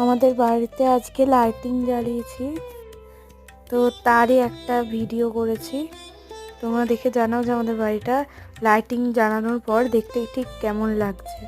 আমাদের বাড়িতে আজকে লাইটিং জ্বালিয়েছি, তো তারই একটা ভিডিও করেছি। তোমরা দেখে জানাও যে আমাদের বাড়িটা লাইটিং জ্বালানোর পর দেখতে ঠিক কেমন লাগছে।